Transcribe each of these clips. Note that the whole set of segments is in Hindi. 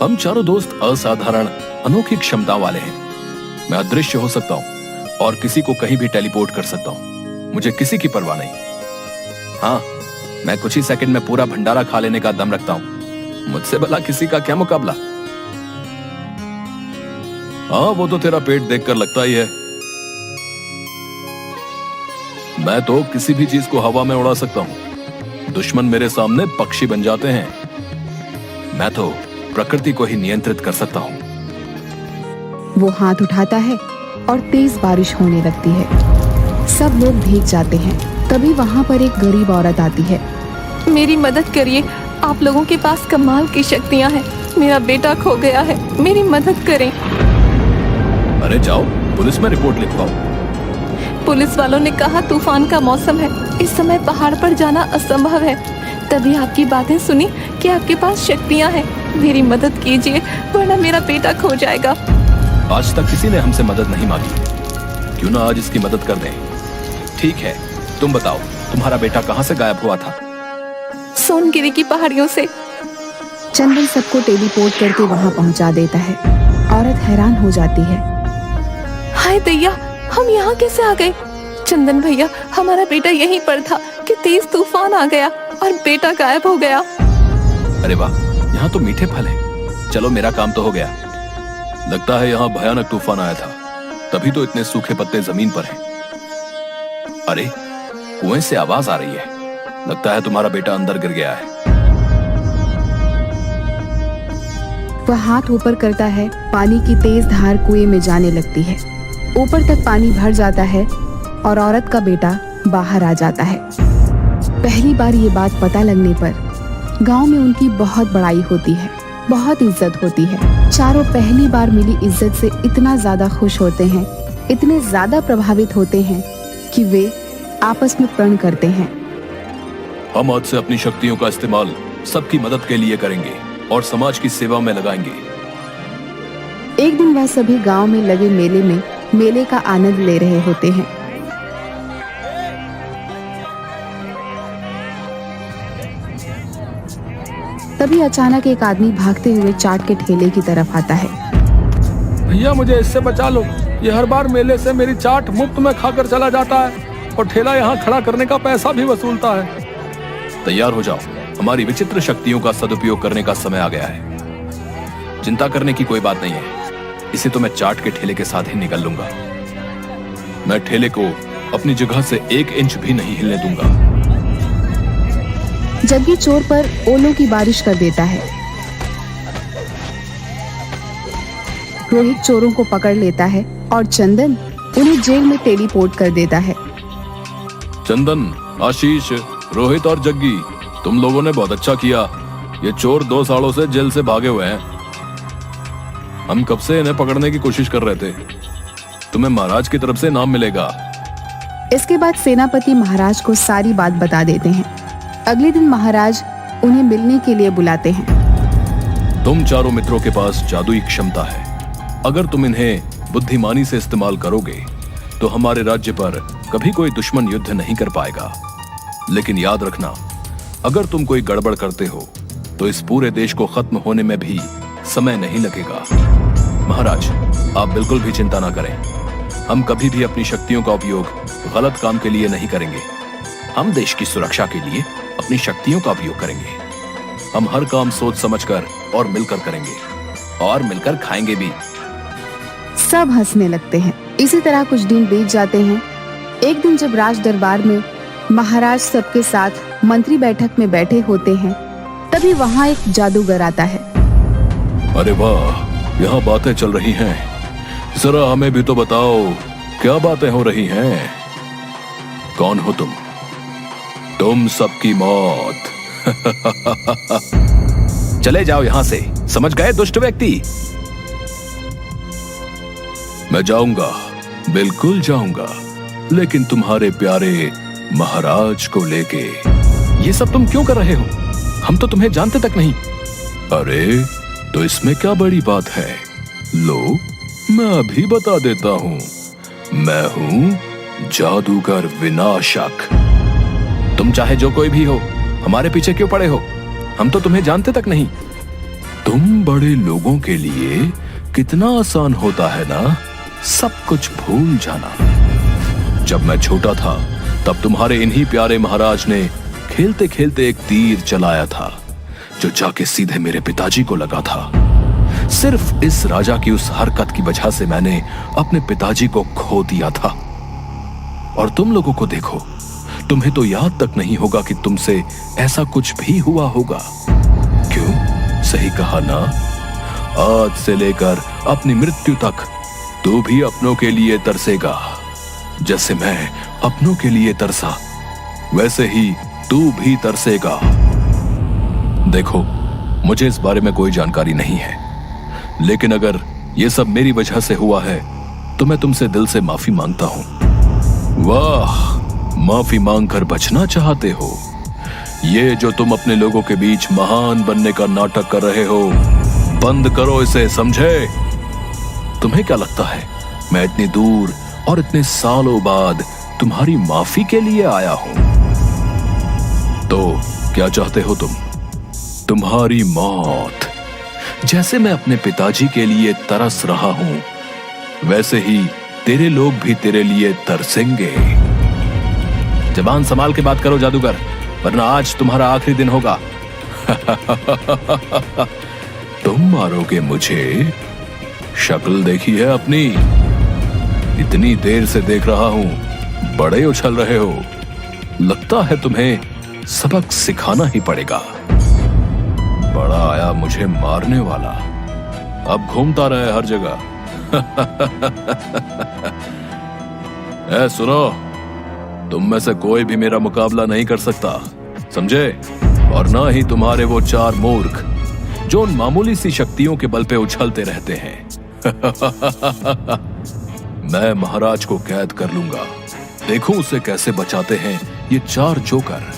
हम चारों दोस्त असाधारण अनोखी क्षमता वाले हैं। मैं अदृश्य हो सकता हूँ और किसी को कहीं भी टेलीपोर्ट कर सकता हूँ। मुझे किसी की परवाह नहीं। हाँ, मैं कुछ ही सेकंड में पूरा भंडारा खा लेने का दम रखता हूँ। मुझसे भला किसी का क्या मुकाबला। हाँ, वो तो तेरा पेट देखकर लगता ही है। मैं तो किसी भी चीज को हवा में उड़ा सकता हूँ। दुश्मन मेरे सामने पक्षी बन जाते हैं। मैं तो प्रकृति को ही नियंत्रित कर सकता हूँ। वो हाथ उठाता है और तेज बारिश होने लगती है। सब लोग भीग जाते हैं। तभी वहाँ पर एक गरीब औरत आती है। मेरी मदद करिए, आप लोगों के पास कमाल की शक्तियाँ हैं। मेरा बेटा खो गया है, मेरी मदद करें। अरे जाओ, पुलिस में रिपोर्ट लिखवाओ। पुलिस वालों ने कहा तूफान का मौसम है, इस समय पहाड़ पर जाना असंभव है। तभी आपकी बातें सुनी कि आपके पास शक्तियाँ हैं। मेरी मदद कीजिए वरना मेरा बेटा खो जाएगा। आज तक किसी ने हमसे मदद नहीं मांगी, क्यों ना आज इसकी मदद कर दें। ठीक है, तुम बताओ, तुम्हारा बेटा कहाँ से गायब हुआ था? सोनगिरी की पहाड़ियों से। चंदन सबको टेलीपोर्ट करके वहाँ पहुँचा देता है। औरत हैरान हो जाती है। हाय दैया, हम यहाँ कैसे आ गए? चंदन भैया, हमारा बेटा यहीं पर था कि तेज तूफान आ गया और बेटा गायब हो गया। अरे वाह, यहाँ तो मीठे फल हैं। चलो, मेरा काम तो हो गया। लगता है यहाँ भयानक तूफान आया था, तभी तो इतने सूखे पत्ते जमीन पर हैं। अरे, कुएं से आवाज आ रही है। लगता है तुम्हारा बेटा अंदर गिर गया है। वह हाथ ऊपर करता है। पानी की तेज धार कुएं में जाने लगती है। ऊपर तक पानी भर जाता है और औरत का बेटा बाहर आ जाता है। पहली बार ये बात पता लगने पर गांव में उनकी बहुत बड़ाई होती है, बहुत इज्जत होती है। चारों पहली बार मिली इज्जत से इतना ज्यादा खुश होते हैं, इतने ज्यादा प्रभावित होते हैं कि वे आपस में प्रण करते हैं। हम आज से अपनी शक्तियों का इस्तेमाल सबकी मदद के लिए करेंगे और समाज की सेवा में लगाएंगे। एक दिन वह सभी गांव में लगे मेले में मेले का आनंद ले रहे होते हैं। तभी अचानक एक आदमी भागते हुए चाट के ठेले की तरफ आता है। भैया, मुझे इससे बचा लो। ये हर बार मेले से मेरी चाट मुफ्त में खाकर चला जाता है और ठेला यहाँ खड़ा करने का पैसा भी वसूलता है। तैयार हो जाओ, हमारी विचित्र शक्तियों का सदुपयोग करने का समय आ गया है। चिंता करने की कोई बात नहीं है, इसे तो मैं चाट के ठेले के साथ ही निकल लूंगा। मैं ठेले को अपनी जगह से 1 इंच भी नहीं हिलने दूंगा। जग्गी चोर पर ओलों की बारिश कर देता है। रोहित चोरों को पकड़ लेता है और चंदन उन्हें जेल में टेलीपोर्ट कर देता है। चंदन, आशीष, रोहित और जग्गी, तुम लोगों ने बहुत अच्छा किया। ये चोर 2 सालों से जेल से भागे हुए हैं। हम कब से इन्हें पकड़ने की कोशिश कर रहे थे। तुम्हें महाराज की तरफ से इनाम मिलेगा। इसके बाद सेनापति महाराज को सारी बात बता देते हैं। अगले दिन महाराज उन्हें मिलने के लिए बुलाते हैं। तुम चारों मित्रों के पास जादुई क्षमता है। अगर तुम इन्हें बुद्धिमानी से इस्तेमाल करोगे तो हमारे राज्य पर कभी कोई दुश्मन युद्ध नहीं कर पाएगा। लेकिन याद रखना, अगर तुम कोई गड़बड़ करते हो तो इस पूरे देश को खत्म होने में भी समय नहीं लगेगा। महाराज, आप बिल्कुल भी चिंता ना करें। हम कभी भी अपनी शक्तियों का उपयोग गलत काम के लिए नहीं करेंगे। हम देश की सुरक्षा के लिए अपनी शक्तियों का उपयोग करेंगे। हम हर काम सोच समझकर और मिलकर करेंगे और मिलकर खाएंगे भी। सब हंसने लगते हैं। इसी तरह कुछ दिन बीत जाते हैं। एक दिन जब राज दरबार में महाराज सबके साथ मंत्री बैठक में बैठे होते हैं, तभी वहाँ एक जादूगर आता है। अरे वाह, यहाँ बातें चल रही हैं। जरा हमें भी तो बताओ, क्या बातें हो रही हैं? कौन हो तुम? तुम सबकी मौत। चले जाओ यहाँ से, समझ गए दुष्ट व्यक्ति? मैं जाऊंगा, बिल्कुल जाऊंगा, लेकिन तुम्हारे प्यारे महाराज को लेके। ये सब तुम क्यों कर रहे हो? हम तो तुम्हें जानते तक नहीं। अरे, तो इसमें क्या बड़ी बात है? लो, मैं अभी बता देता हूँ। मैं हूँ जादूगर विनाशक। तुम चाहे जो कोई भी हो, हमारे पीछे क्यों पड़े हो? हम तो तुम्हें जानते तक नहीं। तुम बड़े लोगों के लिए कितना आसान होता है ना सब कुछ भूल जाना। जब मैं छोटा था तब तुम्हारे इन्हीं प्यारे महाराज ने खेलते खेलते एक तीर चलाया था जो जाके सीधे मेरे पिताजी को लगा था। सिर्फ इस राजा की उस हरकत की वजह से मैंने अपने पिताजी को खो दिया था। और तुम लोगों को देखो, तुम्हें तो याद तक नहीं होगा कि तुमसे ऐसा कुछ भी हुआ होगा। क्यों? सही कहा ना? आज से लेकर अपनी मृत्यु तक तू भी अपनों के लिए तरसेगा। जैसे मैं अपनों के लिए तरसा, वैसे ही तू भी तरसेगा। देखो, मुझे इस बारे में कोई जानकारी नहीं है, लेकिन अगर यह सब मेरी वजह से हुआ है तो मैं तुमसे दिल से माफी मांगता हूं। वाह, माफी मांगकर बचना चाहते हो? ये जो तुम अपने लोगों के बीच महान बनने का नाटक कर रहे हो, बंद करो इसे, समझे? तुम्हें क्या लगता है मैं इतनी दूर और इतने सालों बाद तुम्हारी माफी के लिए आया हूं? तो क्या चाहते हो तुम? तुम्हारी मौत। जैसे मैं अपने पिताजी के लिए तरस रहा हूं, वैसे ही तेरे लोग भी तेरे लिए तरसेंगे। जबान संभाल के बात करो जादूगर, वरना आज तुम्हारा आखिरी दिन होगा। तुम मारोगे मुझे? शक्ल देखी है अपनी? इतनी देर से देख रहा हूं, बड़े उछल रहे हो। लगता है तुम्हें सबक सिखाना ही पड़ेगा। बड़ा आया मुझे मारने वाला, अब घूमता रहे हर जगह। ए सुनो, तुम में से कोई भी मेरा मुकाबला नहीं कर सकता, समझे? और ना ही तुम्हारे वो चार मूर्ख जो उन मामूली सी शक्तियों के बल पे उछलते रहते हैं। मैं महाराज को कैद कर लूंगा, देखो उसे कैसे बचाते हैं ये चार जोकर।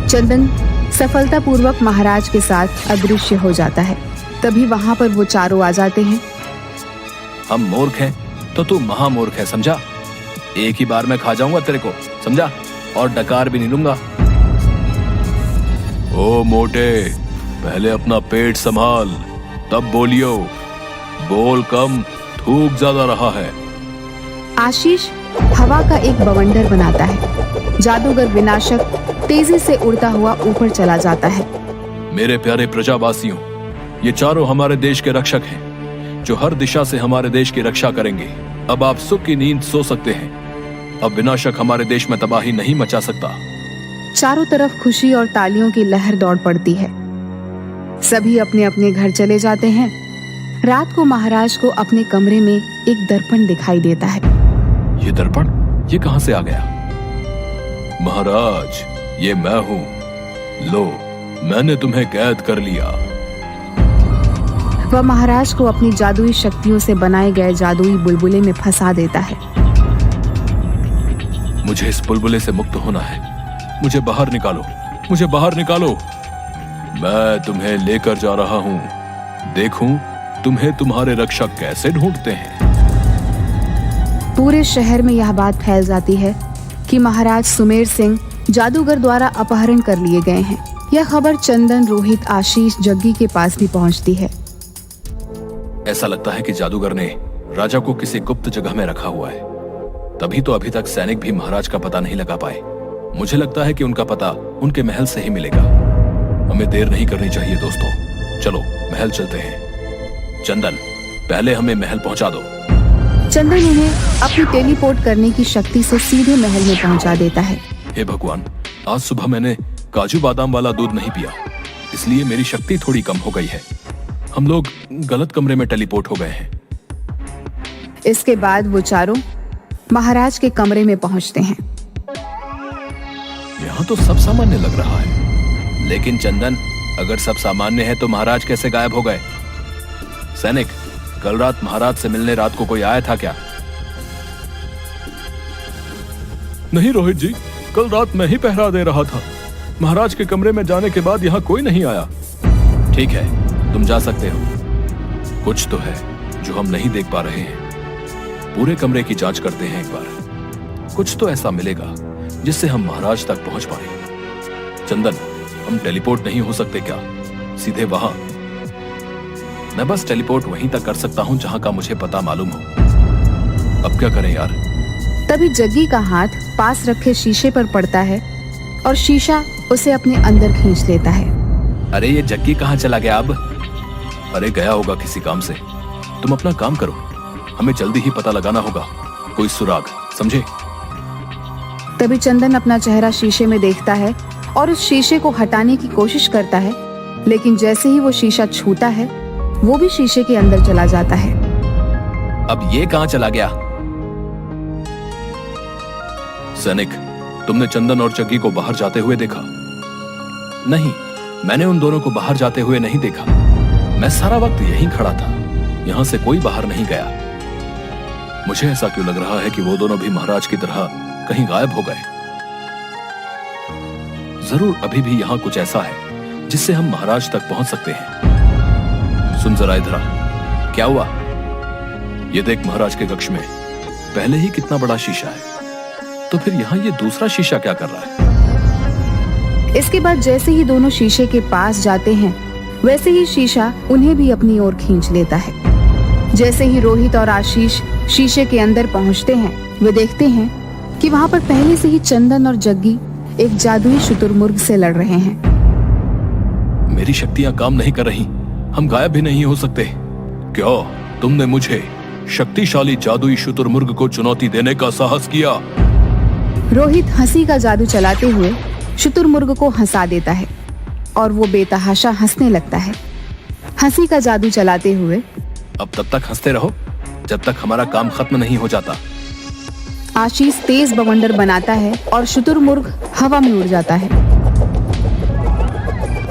चंदन सफलतापूर्वक महाराज के साथ अदृश्य हो जाता है। तभी वहां पर वो चारों आ जाते हैं। हम मूर्ख हैं तो तू महामूर्ख है, समझा? एक ही बार में खा जाऊंगा तेरे को, समझा? और डकार भी नहीं लूंगा। ओ मोटे, पहले अपना पेट संभाल, तब बोलियो। बोल कम, थूक ज्यादा रहा है। आशीष हवा का एक बवंडर बनाता है। जादूगर विनाशक तेजी से उड़ता हुआ ऊपर चला जाता है। मेरे प्यारे प्रजावासियों, ये चारों हमारे देश के रक्षक हैं, जो हर दिशा से हमारे देश की रक्षा करेंगे। अब आप सुख की नींद सो सकते हैं। अब विनाशक हमारे देश में तबाही नहीं मचा सकता। चारों तरफ खुशी और तालियों की लहर दौड़ पड़ती है। सभी अपने अपने घर चले जाते हैं। रात को महाराज को अपने कमरे में एक दर्पण दिखाई देता है। ये दर्पण, ये कहां से आ गया? महाराज, ये मैं हूं। लो, मैंने तुम्हें कैद कर लिया। वह महाराज को अपनी जादुई शक्तियों से बनाए गए जादुई बुलबुले में फंसा देता है। मुझे इस बुलबुले से मुक्त होना है। मुझे बाहर निकालो, मुझे बाहर निकालो। मैं तुम्हें लेकर जा रहा हूं। देखूं तुम्हें तुम्हारे रक्षक कैसे ढूंढते हैं। पूरे शहर में यह बात फैल जाती है कि महाराज सुमेर सिंह जादूगर द्वारा अपहरण कर लिए गए हैं। यह खबर चंदन, रोहित, आशीष, जग्गी के पास भी पहुंचती है। ऐसा लगता है कि जादूगर ने राजा को किसी गुप्त जगह में रखा हुआ है। तभी तो अभी तक सैनिक भी महाराज का पता नहीं लगा पाए। मुझे लगता है कि उनका पता उनके महल से ही मिलेगा। हमें देर नहीं करनी चाहिए दोस्तों, चलो महल चलते हैं। चंदन, पहले हमें महल पहुंचा दो। चंदन उन्हें अपनी टेलीपोर्ट करने की शक्ति से सीधे महल में पहुंचा देता है। हे भगवान, आज सुबह मैंने काजू बादाम वाला दूध नहीं पिया, इसलिए मेरी शक्ति थोड़ी कम हो गई है। हम लोग गलत कमरे में टेलीपोर्ट हो गए हैं। इसके बाद वो चारों महाराज के कमरे में पहुंचते हैं। यहाँ तो सब सामान्य लग रहा है, लेकिन चंदन, अगर सब सामान्य है तो महाराज कैसे गायब हो गए? सैनिक, कल रात महाराज से मिलने रात को कोई आया था क्या? नहीं रोहित जी, कल रात मैं ही पहरा दे रहा था। महाराज के कमरे में जाने के बाद यहाँ कोई नहीं आया। ठीक है, तुम जा सकते हो। कुछ तो है जो हम नहीं देख पा रहे हैं। पूरे कमरे की जांच करते हैं एक बार। कुछ तो ऐसा मिलेगा जिससे हम महाराज तक पहुंच पाए। चंदन, हम टेलीपोर्ट नहीं हो सकते क्या? सीधे वहां मैं बस टेलीपोर्ट वहीं तक कर सकता हूँ जहाँ का मुझे पता मालूम हो। अब क्या करें यार? तभी जग्गी का हाथ पास रखे शीशे पर पड़ता है और शीशा उसे अपने अंदर खींच लेता है। अरे ये जग्गी कहाँ चला गया अब? अरे गया होगा किसी काम से। तुम अपना काम करो, हमें जल्दी ही पता लगाना होगा कोई सुराग, समझे? तभी चंदन अपना चेहरा शीशे में देखता है और उस शीशे को हटाने की कोशिश करता है, लेकिन जैसे ही वो शीशा छूता है वो भी शीशे के अंदर चला जाता है। अब ये कहाँ चला गया? सैनिक, तुमने चंदन और जग्गी को बाहर जाते हुए देखा? नहीं, मैंने उन दोनों को बाहर जाते हुए नहीं देखा। मैं सारा वक्त यहीं खड़ा था, यहां से कोई बाहर नहीं गया। मुझे ऐसा क्यों लग रहा है कि वो दोनों भी महाराज की तरह कहीं गायब हो गए। जरूर अभी भी यहां कुछ ऐसा है जिससे हम महाराज तक पहुंच सकते हैं। सुन जरा इधर आ, क्या हुआ? ये देख, महाराज के कक्ष में पहले ही कितना बड़ा शीशा है, तो फिर यहाँ ये दूसरा शीशा क्या कर रहा है? इसके बाद जैसे ही दोनों शीशे के पास जाते हैं वैसे ही शीशा उन्हें भी अपनी ओर खींच लेता है। जैसे ही रोहित और आशीष शीशे के अंदर पहुंचते हैं वे देखते हैं कि वहां पर पहले से ही चंदन और जग्गी एक जादुई शुतुरमुर्ग से लड़ रहे हैं। मेरी शक्तियां काम नहीं कर रही, हम गायब भी नहीं हो सकते। क्या तुमने मुझे शक्तिशाली जादुई शुतुरमुर्ग को चुनौती देने का साहस किया? रोहित हंसी का जादू चलाते हुए शुतुरमुर्ग को हंसा देता है और वो बेतहाशा हंसने लगता है। हंसी का जादू चलाते हुए अब तब तक हंसते रहो जब तक हमारा काम खत्म नहीं हो जाता। आशीष तेज बवंडर बनाता है और शुतुरमुर्ग हवा में उड़ जाता है।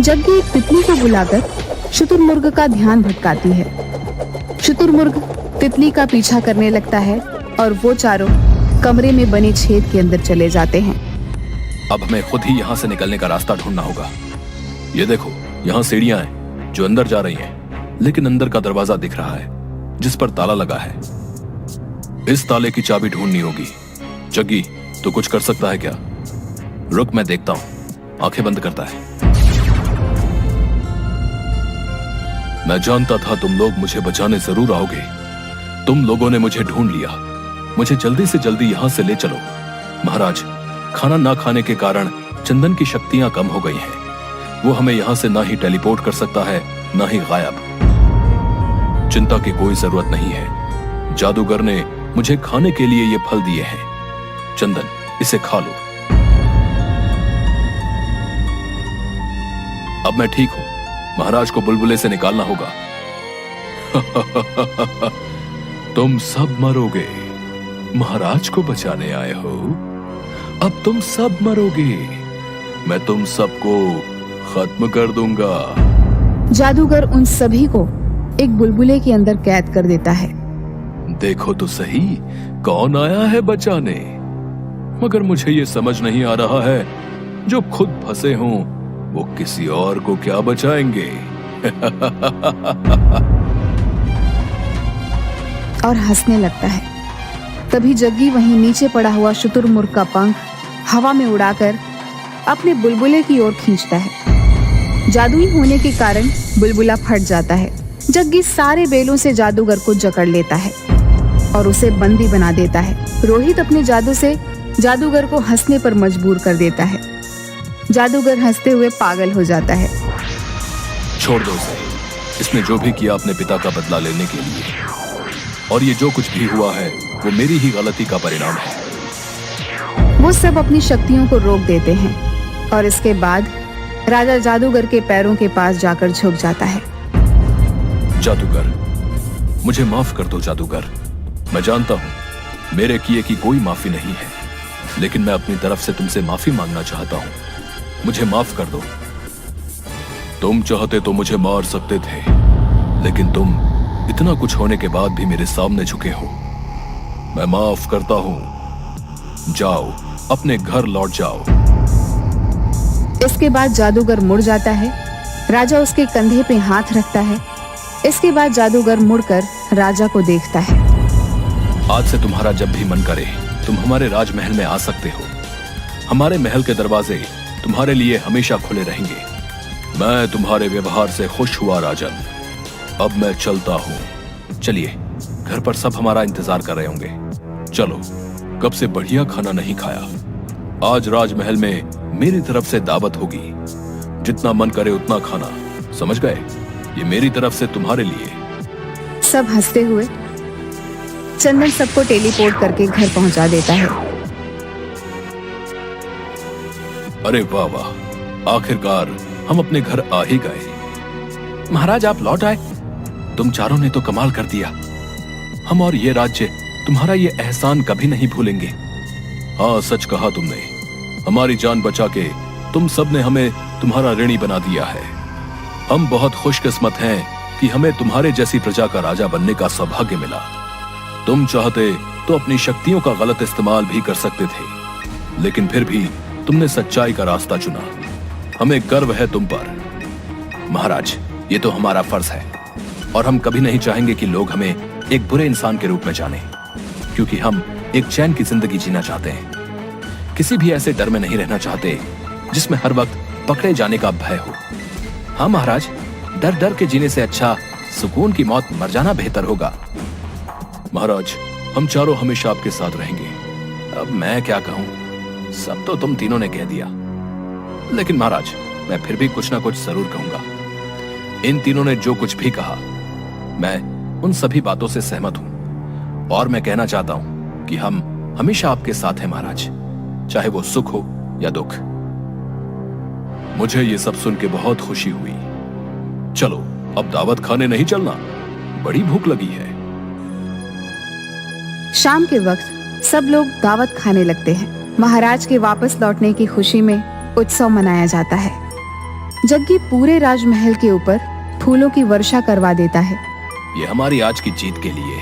जग्गी एक तितली को बुलाकर शुतुरमुर्ग का ध्यान भटकाती है। शुतुरमुर्ग तितली का पीछा करने लगता है और वो चारों कमरे में बने छेद के अंदर चले जाते हैं। अब हमें खुद ही यहाँ से निकलने का रास्ता ढूंढना होगा। ये देखो, यहाँ सीढ़ियां हैं जो अंदर जा रही हैं, लेकिन अंदर का दरवाजा दिख रहा है जिस पर ताला लगा है। इस ताले की चाबी ढूंढनी होगी। जग्गी, तू कुछ कर सकता है क्या? रुक, मैं देखता हूं। आंखें बंद करता है। मैं जानता था तुम लोग मुझे बचाने जरूर आओगे। तुम लोगों ने मुझे ढूंढ लिया। मुझे जल्दी से जल्दी यहां से ले चलो। महाराज, खाना ना खाने के कारण चंदन की शक्तियां कम हो गई हैं। वो हमें यहां से ना ही टेलीपोर्ट कर सकता है, ना ही गायब। चिंता की कोई जरूरत नहीं है। जादूगर ने मुझे खाने के लिए ये फल दिए हैं। चंदन, इसे खा लो। अब मैं ठीक हूं। महाराज को बुलबुले से निकालना होगा। तुम सब मरोगे। महाराज को बचाने आए हो, अब तुम सब मरोगे। मैं तुम सबको खत्म कर दूंगा। जादूगर उन सभी को एक बुलबुले के अंदर कैद कर देता है। देखो तो सही, कौन आया है बचाने। मगर मुझे ये समझ नहीं आ रहा है, जो खुद फंसे हों वो किसी और को क्या बचाएंगे। और हंसने लगता है। तभी जग्गी वहीं नीचे पड़ा हुआ शुतुरमुर्ग का पंख हवा में उड़ाकर अपने बुलबुले की ओर खींचता है। जादुई होने के कारण बुलबुला फट जाता है। जग्गी सारे बेलों से जादूगर को जकड़ लेता है और उसे बंदी बना देता है। रोहित अपने जादू से जादूगर को हंसने पर मजबूर कर देता है। जादूगर हंसते हुए पागल हो जाता है। छोड़ दो इसे। इसने जो भी किया अपने पिता का बदला लेने के लिए, और ये जो कुछ भी हुआ है वो मेरी ही गलती का परिणाम है। वो सब अपनी शक्तियों को रोक देते हैं और इसके बाद राजा जादूगर के पैरों के पास जाकर झुक जाता है। जादूगर, मुझे माफ कर दो जादूगर। मैं जानता हूं मेरे किए की कोई माफी नहीं है, लेकिन मैं अपनी तरफ से तुमसे माफी मांगना चाहता हूं। मुझे माफ कर दो। तुम चाहते तो मुझे मार सकते थे, लेकिन तुम इतना कुछ होने के बाद भी मेरे सामने झुके हो। मैं माफ करता हूं। जाओ, अपने घर लौट जाओ। इसके बाद जादूगर मुड़ जाता है। राजा उसके कंधे पे हाथ रखता है। इसके बाद जादूगर मुड़कर राजा को देखता है। आज से तुम्हारा जब भी मन करे तुम हमारे राजमहल में आ सकते हो। हमारे महल के दरवाजे तुम्हारे लिए हमेशा खुले रहेंगे। मैं तुम्हारे व्यवहार से खुश हुआ राजन। अब मैं चलता हूँ। चलिए, घर पर सब हमारा इंतजार कर रहे होंगे। चलो, कब से बढ़िया खाना नहीं खाया। आज राजमहल में मेरी तरफ से दावत होगी। जितना मन करे उतना खाना, समझ गए? ये मेरी तरफ से तुम्हारे लिए। सब हंसते हुए चंदन सबको टेलीपोर्ट करके घर पहुंचा देता है। अरे वाह वाह, आखिरकार हम अपने घर आ ही गए। महाराज, आप लौट आए। तुम चारों ने तो कमाल कर दिया। हम और ये राज्य तुम्हारा ये एहसान कभी नहीं भूलेंगे। हाँ, सच कहा तुमने। हमारी जान बचा के तुम सब ने हमें तुम्हारा ऋणी बना दिया है। हम बहुत खुशकिस्मत हैं कि हमें तुम्हारे जैसी प्रजा का राजा बनने का सौभाग्य मिला। तुम चाहते तो अपनी शक्तियों का गलत इस्तेमाल भी कर सकते थे, लेकिन फिर भी तुमने सच्चाई का रास्ता चुना। हमें गर्व है तुम पर। महाराज, ये तो हमारा फर्ज है और हम कभी नहीं चाहेंगे कि लोग हमें एक बुरे इंसान के रूप में जाने, क्योंकि हम एक चैन की जिंदगी जीना चाहते हैं। किसी भी ऐसे डर में नहीं रहना चाहते जिसमें हर वक्त पकड़े जाने का भय हो। हाँ महाराज, डर डर के जीने से अच्छा सुकून की मौत मर जाना बेहतर होगा। महाराज, हम चारों हमेशा आपके साथ रहेंगे। अब मैं क्या कहूं, सब तो तुम तीनों ने कह दिया। लेकिन महाराज, मैं फिर भी कुछ ना कुछ जरूर कहूंगा। इन तीनों ने जो कुछ भी कहा, मैं उन सभी बातों से सहमत हूं और मैं कहना चाहता हूं कि हम हमेशा आपके साथ हैं महाराज, चाहे वो सुख हो या दुख। मुझे ये सब सुन के बहुत खुशी हुई। चलो, अब दावत खाने नहीं चलना, बड़ी भूख लगी है। शाम के वक्त सब लोग दावत खाने लगते हैं। महाराज के वापस लौटने की खुशी में उत्सव मनाया जाता है। जग्गी पूरे राजमहल के ऊपर फूलों की वर्षा करवा देता है। ये हमारी आज की जीत के लिए